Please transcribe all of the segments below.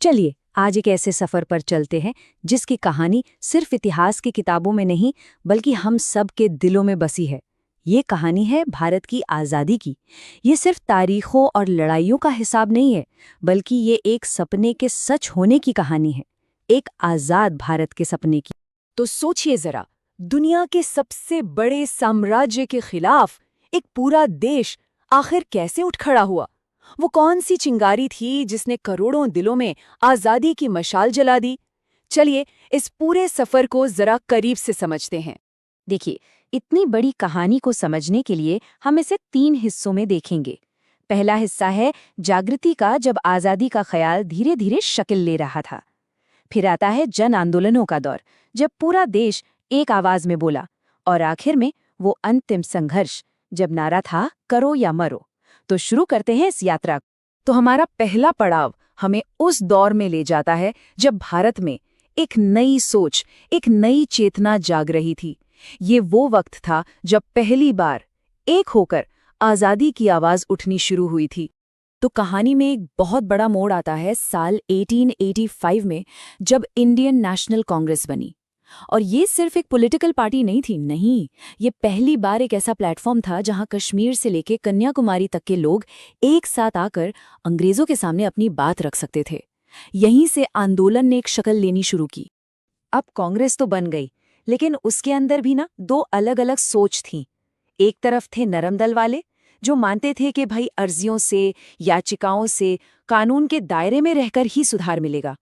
चलिए आज एक ऐसे सफर पर चलते हैं जिसकी कहानी सिर्फ इतिहास की किताबों में नहीं बल्कि हम सब के दिलों में बसी है। ये कहानी है भारत की आज़ादी की। ये सिर्फ तारीखों और लड़ाइयों का हिसाब नहीं है, बल्कि ये एक सपने के सच होने की कहानी है, एक आज़ाद भारत के सपने की। तो सोचिए जरा, दुनिया के सबसे बड़े साम्राज्य के खिलाफ एक पूरा देश आखिर कैसे उठ खड़ा हुआ। वो कौन सी चिंगारी थी जिसने करोड़ों दिलों में आजादी की मशाल जला दी। चलिए इस पूरे सफर को जरा करीब से समझते हैं। देखिए, इतनी बड़ी कहानी को समझने के लिए हम इसे 3 हिस्सों में देखेंगे। पहला हिस्सा है जागृति का, जब आज़ादी का ख्याल धीरे धीरे शक्ल ले रहा था। फिर आता है जन आंदोलनों का दौर, जब पूरा देश एक आवाज में बोला। और आखिर में वो अंतिम संघर्ष, जब नारा था करो या मरो। तो शुरू करते हैं इस यात्रा। तो हमारा पहला पड़ाव हमें उस दौर में ले जाता है जब भारत में एक नई सोच, एक नई चेतना जाग रही थी। ये वो वक्त था जब पहली बार एक होकर आज़ादी की आवाज़ उठनी शुरू हुई थी। तो कहानी में एक बहुत बड़ा मोड़ आता है साल 1885 में, जब इंडियन नेशनल कांग्रेस बनी। और ये सिर्फ एक पॉलिटिकल पार्टी नहीं थी, नहीं, ये पहली बार एक ऐसा प्लेटफॉर्म था जहां कश्मीर से लेकर कन्याकुमारी तक के लोग एक साथ आकर अंग्रेजों के सामने अपनी बात रख सकते थे। यहीं से आंदोलन ने एक शक्ल लेनी शुरू की। अब कांग्रेस तो बन गई, लेकिन उसके अंदर भी ना 2 अलग-अलग सोच थी। एक तरफ थे नरम दल वाले, जो मानते थे कि भाई अर्जियों से, याचिकाओं से, कानून के दायरे में रहकर ही सुधार मिलेगा।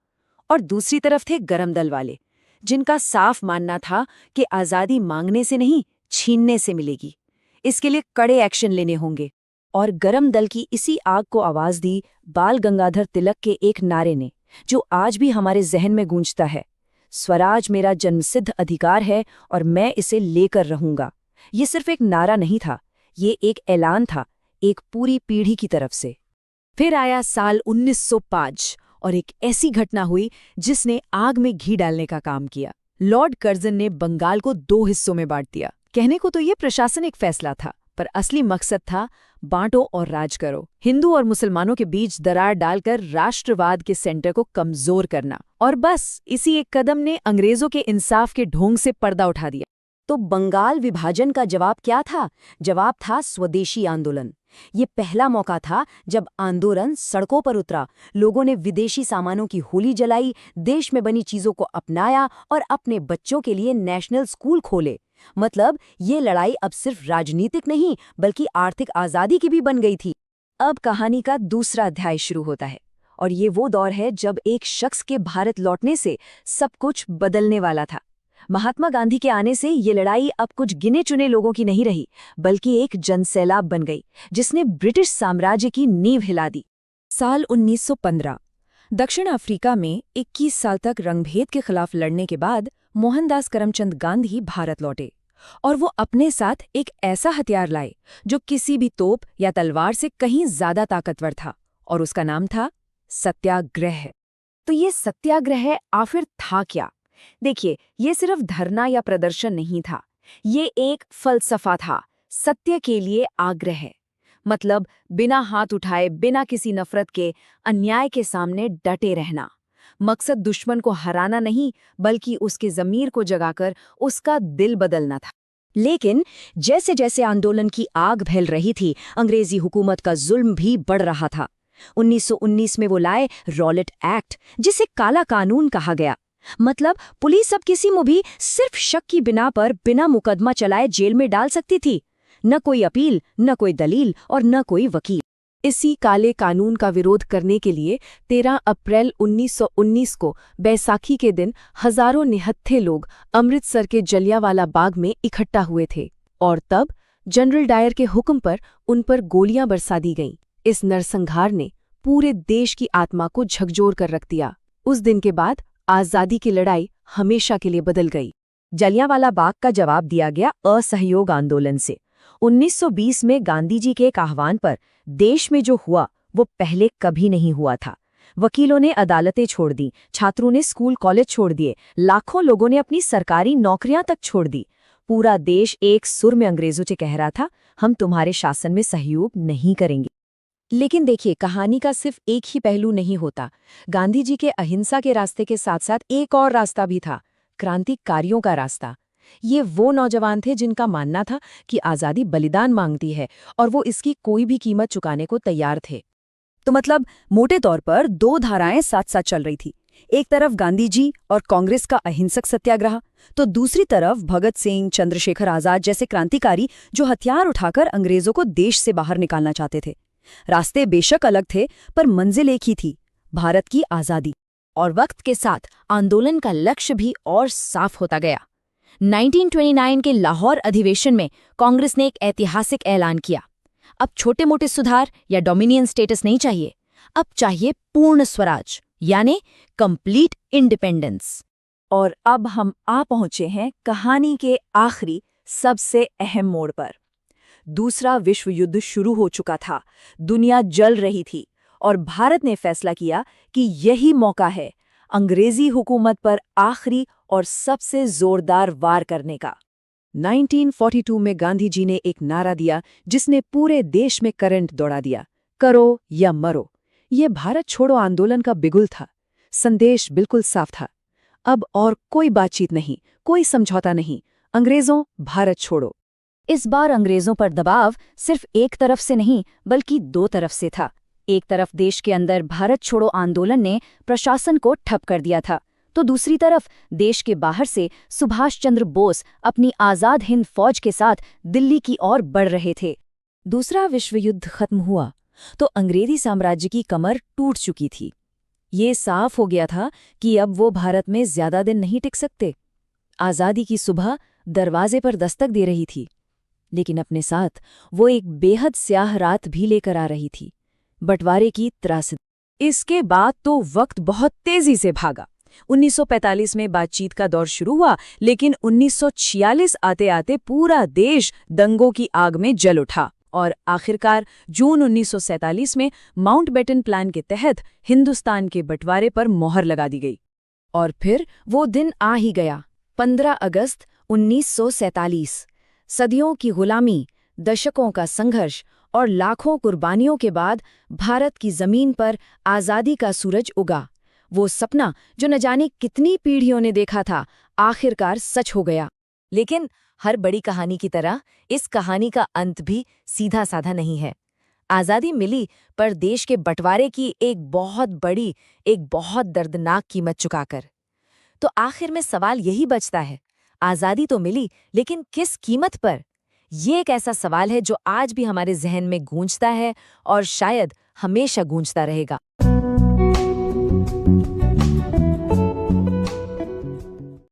और दूसरी तरफ थे गरम दल वाले, जिनका साफ मानना था कि आज़ादी मांगने से नहीं, छीनने से मिलेगी। इसके लिए कड़े एक्शन लेने होंगे। और गरम दल की इसी आग को आवाज दी बाल गंगाधर तिलक के एक नारे ने, जो आज भी हमारे जहन में गूंजता है, स्वराज मेरा जन्मसिद्ध अधिकार है और मैं इसे लेकर रहूंगा। ये सिर्फ एक नारा नहीं था, ये एक ऐलान था, एक पूरी पीढ़ी की तरफ से। फिर आया साल 1905 और एक ऐसी घटना हुई जिसने आग में घी डालने का काम किया। लॉर्ड कर्जन ने बंगाल को 2 हिस्सों में बांट दिया। कहने को तो ये प्रशासनिक फैसला था, पर असली मकसद था बांटो और राज करो। हिंदू और मुसलमानों के बीच दरार डालकर राष्ट्रवाद के सेंटर को कमजोर करना। और बस इसी एक कदम ने अंग्रेजों के इंसाफ के ढोंग से पर्दा उठा दिया। तो बंगाल विभाजन का जवाब क्या था? जवाब था स्वदेशी आंदोलन। ये पहला मौका था जब आंदोलन सड़कों पर उतरा। लोगों ने विदेशी सामानों की होली जलाई, देश में बनी चीजों को अपनाया और अपने बच्चों के लिए नेशनल स्कूल खोले। मतलब ये लड़ाई अब सिर्फ राजनीतिक नहीं, बल्कि आर्थिक आज़ादी की भी बन गई थी। अब कहानी का दूसरा अध्याय शुरू होता है, और ये वो दौर है जब एक शख्स के भारत लौटने से सब कुछ बदलने वाला था। महात्मा गांधी के आने से ये लड़ाई अब कुछ गिने चुने लोगों की नहीं रही, बल्कि एक जनसैलाब बन गई, जिसने ब्रिटिश साम्राज्य की नींव हिला दी। साल 1915, दक्षिण अफ्रीका में 21 साल तक रंगभेद के खिलाफ लड़ने के बाद मोहनदास करमचंद गांधी भारत लौटे। और वो अपने साथ एक ऐसा हथियार लाए जो किसी भी तोप या तलवार से कहीं ज्यादा ताकतवर था, और उसका नाम था सत्याग्रह। तो ये सत्याग्रह आखिर था क्या? देखिए, ये सिर्फ धरना या प्रदर्शन नहीं था, ये एक फलसफा था, सत्य के लिए आग्रह। मतलब बिना हाथ उठाए, बिना किसी नफरत के, अन्याय के सामने डटे रहना। मकसद दुश्मन को हराना नहीं, बल्कि उसके ज़मीर को जगाकर उसका दिल बदलना था। लेकिन जैसे जैसे आंदोलन की आग फैल रही थी, अंग्रेजी हुकूमत का जुल्म भी बढ़ रहा था। 1919 में वो लाए रॉलेट एक्ट, जिसे काला कानून कहा गया। मतलब पुलिस अब किसी को भी सिर्फ शक की बिना पर बिना मुकदमा चलाए जेल में डाल सकती थी। न कोई अपील, न कोई दलील और न कोई वकील। इसी काले कानून का विरोध करने के लिए 13 अप्रैल 1919 को बैसाखी के दिन हजारों निहत्थे लोग अमृतसर के जलियांवाला बाग में इकट्ठा हुए थे। और तब जनरल डायर के हुक्म पर उन पर गोलियां बरसा दी गईं। इस नरसंहार ने पूरे देश की आत्मा को झकझोर कर रख दिया। उस दिन के बाद आज़ादी की लड़ाई हमेशा के लिए बदल गई। जलियांवाला बाग का जवाब दिया गया असहयोग आंदोलन से। 1920 में गांधी जी के एक आह्वान पर देश में जो हुआ वो पहले कभी नहीं हुआ था। वकीलों ने अदालतें छोड़ दी, छात्रों ने स्कूल कॉलेज छोड़ दिए, लाखों लोगों ने अपनी सरकारी नौकरियां तक छोड़ दी। पूरा देश एक सुर में अंग्रेजों से कह रहा था, हम तुम्हारे शासन में सहयोग नहीं करेंगे। लेकिन देखिए, कहानी का सिर्फ एक ही पहलू नहीं होता। गांधी जी के अहिंसा के रास्ते के साथ साथ एक और रास्ता भी था, क्रांतिकारियों का रास्ता। ये वो नौजवान थे जिनका मानना था कि आज़ादी बलिदान मांगती है और वो इसकी कोई भी कीमत चुकाने को तैयार थे। तो मतलब मोटे तौर पर दो धाराएं साथ साथ चल रही थी। एक तरफ गांधी जी और कांग्रेस का अहिंसक सत्याग्रह, तो दूसरी तरफ भगत सिंह, चंद्रशेखर आजाद जैसे क्रांतिकारी जो हथियार उठाकर अंग्रेजों को देश से बाहर निकालना चाहते थे। रास्ते बेशक अलग थे, पर मंजिल एक ही थी, भारत की आजादी। और वक्त के साथ आंदोलन का लक्ष्य भी और साफ होता गया। 1929 के लाहौर अधिवेशन में कांग्रेस ने एक ऐतिहासिक ऐलान किया। अब छोटे मोटे सुधार या डोमिनियन स्टेटस नहीं चाहिए, अब चाहिए पूर्ण स्वराज, यानी कंप्लीट इंडिपेंडेंस। और अब हम आ पहुंचे हैं कहानी के आखिरी सबसे अहम मोड़ पर। दूसरा विश्व युद्ध शुरू हो चुका था, दुनिया जल रही थी और भारत ने फैसला किया कि यही मौका है अंग्रेजी हुकूमत पर आखिरी और सबसे जोरदार वार करने का। 1942 में गांधी जी ने एक नारा दिया जिसने पूरे देश में करंट दौड़ा दिया, करो या मरो। ये भारत छोड़ो आंदोलन का बिगुल था। संदेश बिल्कुल साफ था, अब और कोई बातचीत नहीं, कोई समझौता नहीं, अंग्रेजों भारत छोड़ो। इस बार अंग्रेजों पर दबाव सिर्फ एक तरफ से नहीं बल्कि दो तरफ से था। एक तरफ देश के अंदर भारत छोड़ो आंदोलन ने प्रशासन को ठप कर दिया था, तो दूसरी तरफ देश के बाहर से सुभाष चंद्र बोस अपनी आज़ाद हिंद फौज के साथ दिल्ली की ओर बढ़ रहे थे। दूसरा विश्व युद्ध खत्म हुआ तो अंग्रेजी साम्राज्य की कमर टूट चुकी थी। ये साफ हो गया था कि अब वो भारत में ज्यादा दिन नहीं टिक सकते। आज़ादी की सुबह दरवाजे पर दस्तक दे रही थी, लेकिन अपने साथ वो एक बेहद स्याह रात भी लेकर आ रही थी, बंटवारे की त्रासदी। इसके बाद तो वक्त बहुत तेजी से भागा। 1945 में बातचीत का दौर शुरू हुआ, लेकिन 1946 आते आते पूरा देश दंगों की आग में जल उठा और आखिरकार जून 1947 में माउंटबेटन प्लान के तहत हिंदुस्तान के बंटवारे पर मोहर लगा दी गई। और फिर वो दिन आ ही गया, 15 अगस्त 1947। सदियों की गुलामी, दशकों का संघर्ष और लाखों कुर्बानियों के बाद भारत की जमीन पर आज़ादी का सूरज उगा। वो सपना जो न जाने कितनी पीढ़ियों ने देखा था, आखिरकार सच हो गया। लेकिन हर बड़ी कहानी की तरह इस कहानी का अंत भी सीधा साधा नहीं है। आज़ादी मिली, पर देश के बंटवारे की एक बहुत बड़ी, एक बहुत दर्दनाक कीमत चुकाकर। तो आखिर में सवाल यही बचता है, आज़ादी तो मिली, लेकिन किस कीमत पर? ये एक ऐसा सवाल है जो आज भी हमारे जहन में गूंजता है और शायद हमेशा गूंजता रहेगा।